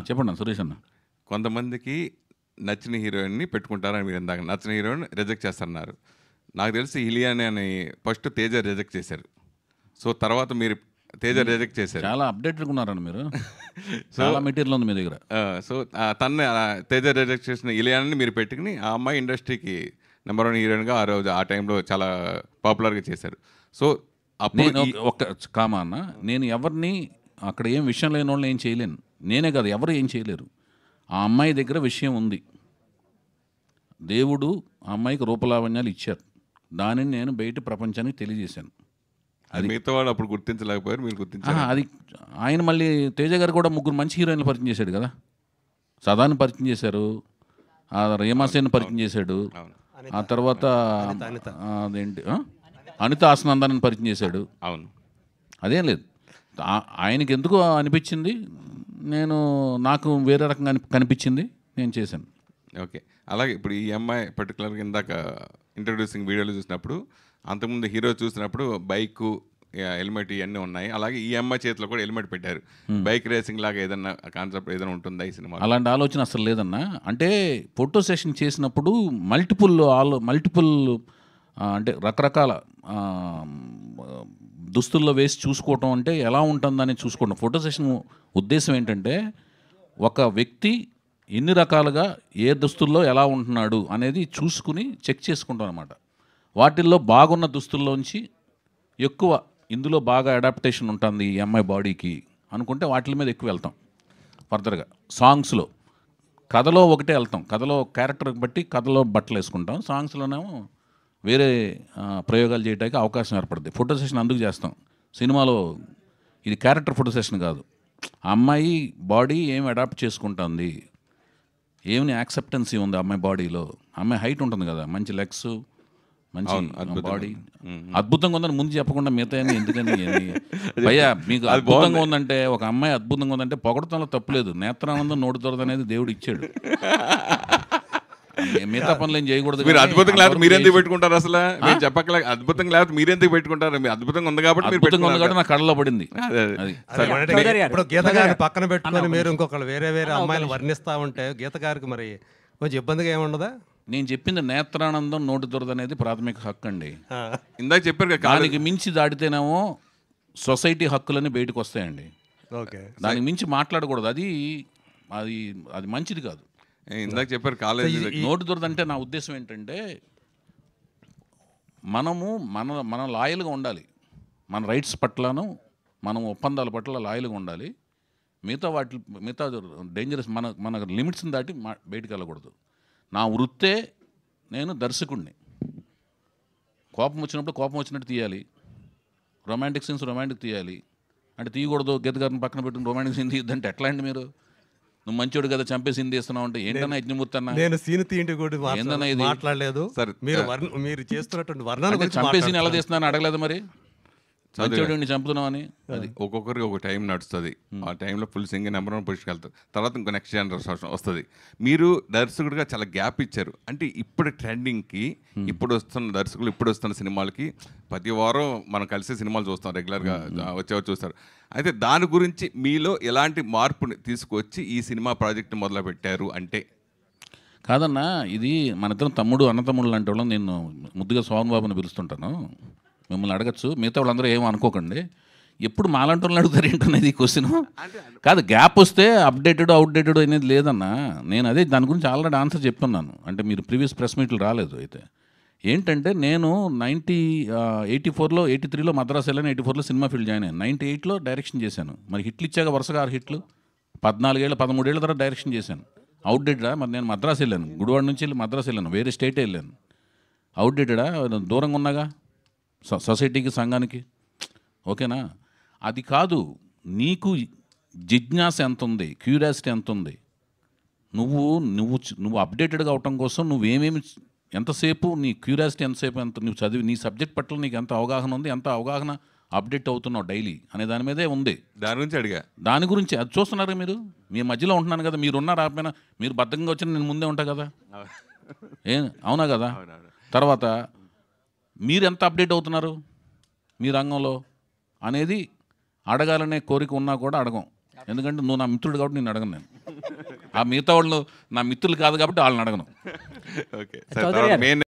చెప్పండి సురేష్ అన్న. కొంతమందికి నచ్చిన హీరోయిన్ని పెట్టుకుంటారని మీరు ఇందాక నచ్చిన హీరోయిన్ రిజెక్ట్ చేస్తున్నారు. నాకు తెలిసి ఇలియాని అని ఫస్ట్ తేజ రిజెక్ట్ చేశారు. సో తర్వాత మీరు తేజ రిజెక్ట్ చేశారు. చాలా అప్డేటెడ్గా ఉన్నారండి మీరు. చాలా మెటీరియల్ ఉంది మీ దగ్గర. సో తన్నే తేజ రిజెక్ట్ చేసిన ఇలియాని మీరు పెట్టుకుని ఆ అమ్మాయి ఇండస్ట్రీకి నెంబర్ 1 హీరోయిన్గా ఆ రోజు ఆ టైంలో చాలా పాపులర్గా చేశారు. సో నేను ఒక కామా అన్న, నేను ఎవరిని అక్కడ ఏం విషయం లేని వాళ్ళని ఏం చేయలేను. నేనే కాదు, ఎవరు ఏం చేయలేరు. ఆ అమ్మాయి దగ్గర విషయం ఉంది. దేవుడు ఆ అమ్మాయికి రూపలావణ్యాలు ఇచ్చారు. దానిని నేను బయట ప్రపంచానికి తెలియజేశాను. అది మిగతా వాళ్ళు అప్పుడు గుర్తించలేకపోయారు, మీరు గుర్తించారు. అది ఆయన మళ్ళీ తేజ గారు కూడా 3 మంచి హీరోయిన్లు పరిచయం చేశాడు కదా. సదాని పరిచయం చేశారు, ఆ రేమాసేన్ పరిచయం చేశాడు, ఆ తర్వాత అదేంటి అనిత ఆసనందాన్ని పరిచయం చేశాడు. అవును, అదేం లేదు. ఆయనకి ఎందుకు అనిపించింది, నాకు వేరే రకంగా కనిపించింది, నేను చేశాను. ఓకే. అలాగే ఇప్పుడు ఈ అమ్మాయి పర్టికులర్గా ఇందాక ఇంట్రడ్యూసింగ్ వీడియోలు చూసినప్పుడు, అంతకుముందు హీరో చూసినప్పుడు బైకు హెల్మెట్ ఇవన్నీ ఉన్నాయి. అలాగే ఈ అమ్మాయి చేతిలో కూడా హెల్మెట్ పెట్టారు. బైక్ రేసింగ్ లాగా ఏదన్నా కాన్సెప్ట్ ఏదైనా ఉంటుందా ఈ సినిమా? అలాంటి ఆలోచన అసలు లేదన్నా. అంటే ఫోటో సెషన్ చేసినప్పుడు మల్టిపుల్ అంటే రకరకాల దుస్తుల్లో వేసి చూసుకోవటం, అంటే ఎలా ఉంటుందని చూసుకోవడం. ఫోటో సెషన్ ఉద్దేశం ఏంటంటే ఒక వ్యక్తి ఎన్ని రకాలుగా ఏ దుస్తుల్లో ఎలా ఉంటున్నాడు అనేది చూసుకుని చెక్ చేసుకుంటాం అనమాట. వాటిల్లో బాగున్న దుస్తుల్లోంచి ఎక్కువ ఇందులో బాగా అడాప్టేషన్ ఉంటుంది ఈ అమ్మాయి బాడీకి అనుకుంటే వాటి మీద ఎక్కువ వెళ్తాం. ఫర్దర్గా సాంగ్స్లో కథలో ఒకటే వెళ్తాం. కథలో క్యారెక్టర్ బట్టి కథలో బట్టలు వేసుకుంటాం. సాంగ్స్లోనేమో వేరే ప్రయోగాలు చేయడానికి అవకాశం ఏర్పడుతుంది. ఫోటో సెషన్ అందుకు చేస్తాం. సినిమాలో ఇది క్యారెక్టర్ ఫోటో సెషన్ కాదు. ఆ అమ్మాయి బాడీ ఏమి అడాప్ట్ చేసుకుంటుంది, ఏమి యాక్సెప్టెన్సీ ఉంది అమ్మాయి బాడీలో. అమ్మాయి హైట్ ఉంటుంది కదా, మంచి లెగ్స్, మంచి బాడీ, అద్భుతంగా ఉందని ముందు చెప్పకుండా మిగతా ఎందుకని భయ్యా మీకు అద్భుతంగా ఉందంటే, ఒక అమ్మాయి అద్భుతంగా ఉందంటే పొగడతంలో తప్పులేదు. నేత్రానందం నోటి దొరద అనేది దేవుడు ఇచ్చాడు. మిగతా పనులు ఏం చేయకూడదు. మీరు అద్భుతంగా లేకపోతే మీరెందుకు పెట్టుకుంటారు? అసలు మీరు చెప్పకలే అద్భుతంగా లేకపోతే మీరెందుకు పెట్టుకుంటారు? మీరు అద్భుతంగా ఉంది కాబట్టి అద్భుతంగా ఉంది కాబట్టి నా కళ్ళలో పడింది. ఇప్పుడు గీత గారిని పక్కన పెట్టుకొని మీరు ఇంకొకరు వేరే అమ్మాయిలు వర్ణిస్తా ఉంటే గీత గారికి మరి కొంచెం ఇబ్బందిగా ఏముండదా? నేను చెప్పింది నేత్రానందం నోటి దొరద అనేది ప్రాథమిక హక్కు అండి. ఇందాక చెప్పారు. దానికి మించి దాటితేనేమో సొసైటీ హక్కులన్నీ బయటకు వస్తాయండి. దానికి మించి మాట్లాడకూడదు. అది అది అది మంచిది కాదు. ఇందాక చెప్పారు కాలేజీ నోటి దొరద అంటే నా ఉద్దేశం ఏంటంటే మన లాయల్గా ఉండాలి. మన రైట్స్ పట్లను, మనం ఒప్పందాల పట్ల లాయల్గా ఉండాలి. మిగతా డేంజరస్ మన లిమిట్స్ని దాటి బయటకు వెళ్ళకూడదు. నా వృత్తే, నేను దర్శకుడిని. కోపం వచ్చినప్పుడు కోపం వచ్చినట్టు తీయాలి. రొమాంటిక్ సీన్స్ రొమాంటిక్ తీయాలి. అంటే తీయకూడదు, గీత గారిని పక్కన పెట్టుకుని రొమాంటిక్ సీన్ తీయద్దంటే ఎట్లా అండి? మీరు నువ్వు మంచోడు కదా చంపేసి సీన్ తీస్తున్నావు అంటే ఏంటన్నా యజ్ఞమూర్తి అన్న? నేను సీన్ తీయండి కూడా మాట్లాడలేదు. మీరు చేస్తున్నటువంటి వర్ణన చంపేసి ఎలా తీస్తున్నాను అడగలేదు. మరి మంచోడిని చంపుతున్నావు అని. అది ఒక్కొక్కరికి ఒక టైం నడుస్తుంది. ఆ టైంలో ఫుల్ సింగ్ నెంబర్ 1 పొజిషన్కి వెళ్తారు. తర్వాత ఇంకో నెక్స్ట్ జనరేషన్ వస్తుంది. మీరు దర్శకుడిగా చాలా గ్యాప్ ఇచ్చారు. అంటే ఇప్పుడు ట్రెండింగ్కి, ఇప్పుడు వస్తున్న దర్శకులు, ఇప్పుడు వస్తున్న సినిమాలకి ప్రతి వారం మనం కలిసే సినిమాలు చూస్తాం, రెగ్యులర్గా వచ్చేవారు చూస్తారు. అయితే దాని గురించి మీలో ఎలాంటి మార్పుని తీసుకొచ్చి ఈ సినిమా ప్రాజెక్ట్ మొదలుపెట్టారు అంటే? కాదన్నా, ఇది మన ఇద్దరం తమ్ముడు అన్నతమ్ముడు లాంటి వాళ్ళం. నేను ముద్దుగా సోమన్ బాబుని పిలుస్తుంటాను. మిమ్మల్ని అడగచ్చు, మిగతా వాళ్ళందరూ ఏమో అనుకోకండి. ఎప్పుడు మాలాంటి వాళ్ళని అడుగుతారు ఏంటనేది ఈ క్వశ్చన్ కాదు. గ్యాప్ వస్తే అప్డేటెడ్ అవుట్డేటెడ్ అనేది లేదన్నా. నేను అదే దాని గురించి ఆల్రెడీ ఆన్సర్ చెప్పున్నాను. అంటే మీరు ప్రీవియస్ ప్రెస్ మీట్లు రాలేదు. అయితే ఏంటంటే నేను 84లో 83లో మద్రాసు వెళ్ళాను, 84లో సినిమా ఫీల్డ్ జాయిన్ అయ్యాను, 98లో డైరెక్షన్ చేశాను. మరి హిట్లు ఇచ్చాక వరుసగా 6 హిట్లు, 14 13 ఏళ్ళ తర్వాత డైరెక్షన్ చేశాను. అవుట్డేటెడా? మరి నేను మద్రాసు వెళ్ళాను, గుడివాడ నుంచి వెళ్ళి మద్రాసు వెళ్ళాను, వేరే స్టేటే వెళ్ళాను. అవుట్డేటెడా? దూరంగా ఉన్నాగా సొసైటీకి, సంఘానికి. ఓకేనా? అది కాదు. నీకు జిజ్ఞాస ఎంత ఉంది, క్యూరియాసిటీ ఎంత ఉంది, నువ్వు అప్డేటెడ్గా అవటం కోసం నువ్వేమేమి, ఎంతసేపు నీ క్యూరియాసిటీ ఎంతసేపు, నువ్వు చదివి నీ సబ్జెక్ట్ పట్ల నీకు ఎంత అవగాహన ఉంది, ఎంత అవగాహన అప్డేట్ అవుతున్నావు డైలీ అనే దాని మీదే ఉంది. దాని గురించి అడిగా. దాని గురించి అది చూస్తున్నారు మీరు. మీ మధ్యలో ఉంటున్నాను కదా, మీరు ఉన్నారు ఆపైనా. మీరు బద్ధంగా వచ్చిన నేను ముందే ఉంటా కదా. అవునా కదా? తర్వాత మీరు ఎంత అప్డేట్ అవుతున్నారు మీ రంగంలో అనేది అడగాలనే కోరిక ఉన్నా కూడా అడగం. ఎందుకంటే నువ్వు నా మిత్రుడు కాబట్టి నేను అడగను. నేను ఆ మిగతా వాళ్ళు నా మిత్రులు కాదు కాబట్టి వాళ్ళని అడగను. Okay sir, main